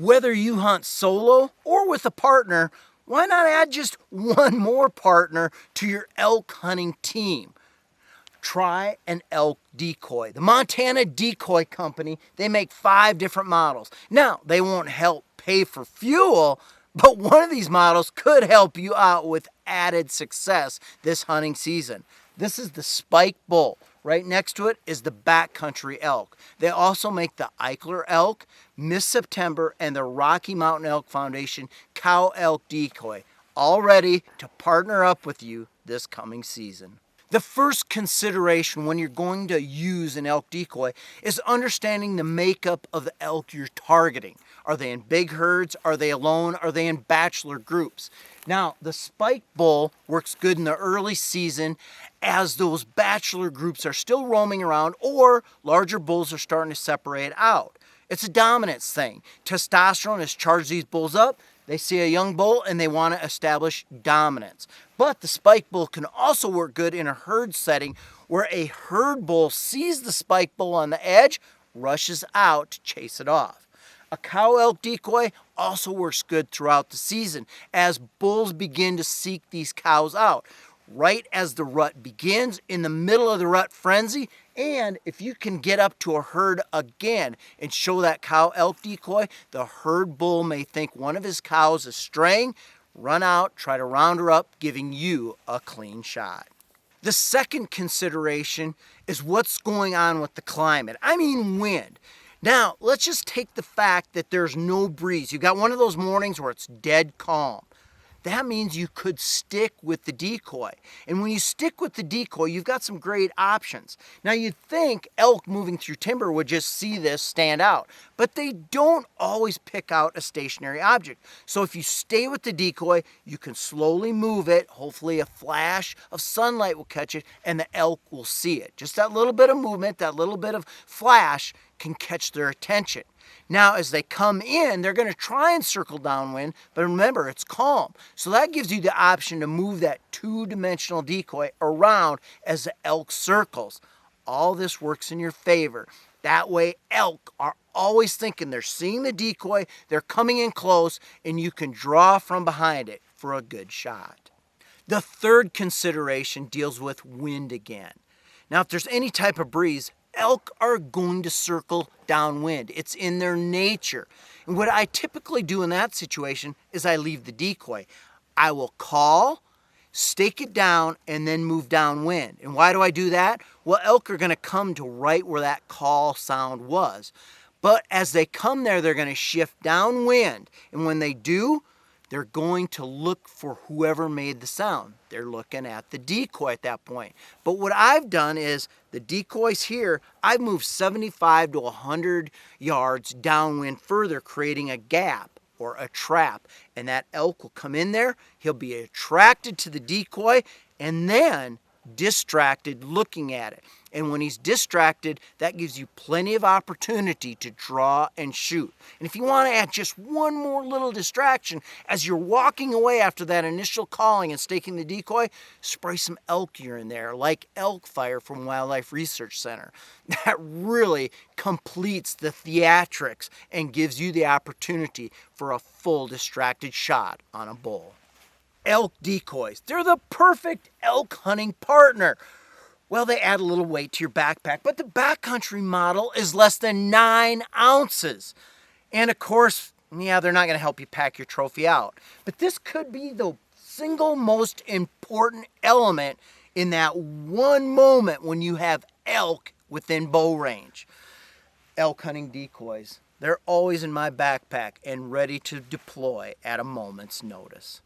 Whether you hunt solo or with a partner, why not add just one more partner to your elk hunting team? Try an elk decoy. The Montana Decoy Company, they make 5 different models. Now, they won't help pay for fuel, but one of these models could help you out with added success this hunting season. This is the Spike Bull. Right next to it is the Backcountry Elk. They also make the Eichler Elk, Miss September, and the Rocky Mountain Elk Foundation Cow Elk Decoy, all ready to partner up with you this coming season. The first consideration when you're going to use an elk decoy is understanding the makeup of the elk you're targeting. Are they in big herds? Are they alone? Are they in bachelor groups? Now, the Spike Bull works good in the early season as those bachelor groups are still roaming around or larger bulls are starting to separate out. It's a dominance thing. Testosterone has charged these bulls up. They see a young bull and they want to establish dominance. But the Spike Bull can also work good in a herd setting where a herd bull sees the Spike Bull on the edge, rushes out to chase it off. A cow elk decoy also works good throughout the season as bulls begin to seek these cows out. Right as the rut begins, in the middle of the rut frenzy, and if you can get up to a herd again and show that cow elk decoy, the herd bull may think one of his cows is straying, run out, try to round her up, giving you a clean shot. The second consideration is what's going on with the climate. I mean wind. Now, let's just take the fact that there's no breeze. You've got one of those mornings where it's dead calm. That means you could stick with the decoy. And when you stick with the decoy, you've got some great options. Now, you'd think elk moving through timber would just see this stand out, but they don't always pick out a stationary object. So if you stay with the decoy, you can slowly move it. Hopefully a flash of sunlight will catch it and the elk will see it. Just that little bit of movement, that little bit of flash can catch their attention. Now, as they come in, they're going to try and circle downwind, but remember, it's calm. So that gives you the option to move that two-dimensional decoy around as the elk circles. All this works in your favor. That way, elk are always thinking they're seeing the decoy, they're coming in close, and you can draw from behind it for a good shot. The third consideration deals with wind again. Now, if there's any type of breeze, elk are going to circle downwind. It's in their nature. And what I typically do in that situation is I leave the decoy. I will call, stake it down, and then move downwind. And why do I do that? Well, elk are going to come to right where that call sound was. But as they come there, they're going to shift downwind. And when they do, they're going to look for whoever made the sound. They're looking at the decoy at that point. But what I've done is the decoys here, I've moved 75 to 100 yards downwind further, creating a gap or a trap. And that elk will come in there, he'll be attracted to the decoy, and then distracted looking at it. And when he's distracted, that gives you plenty of opportunity to draw and shoot. And if you want to add just one more little distraction, as you're walking away after that initial calling and staking the decoy, spray some elk urine there, like elk fire from Wildlife Research Center. That really completes the theatrics and gives you the opportunity for a full distracted shot on a bull. Elk decoys, they're the perfect elk hunting partner. Well, they add a little weight to your backpack, but the backcountry model is less than 9 ounces. And of course, yeah, they're not going to help you pack your trophy out. But this could be the single most important element in that one moment when you have elk within bow range. Elk hunting decoys, they're always in my backpack and ready to deploy at a moment's notice.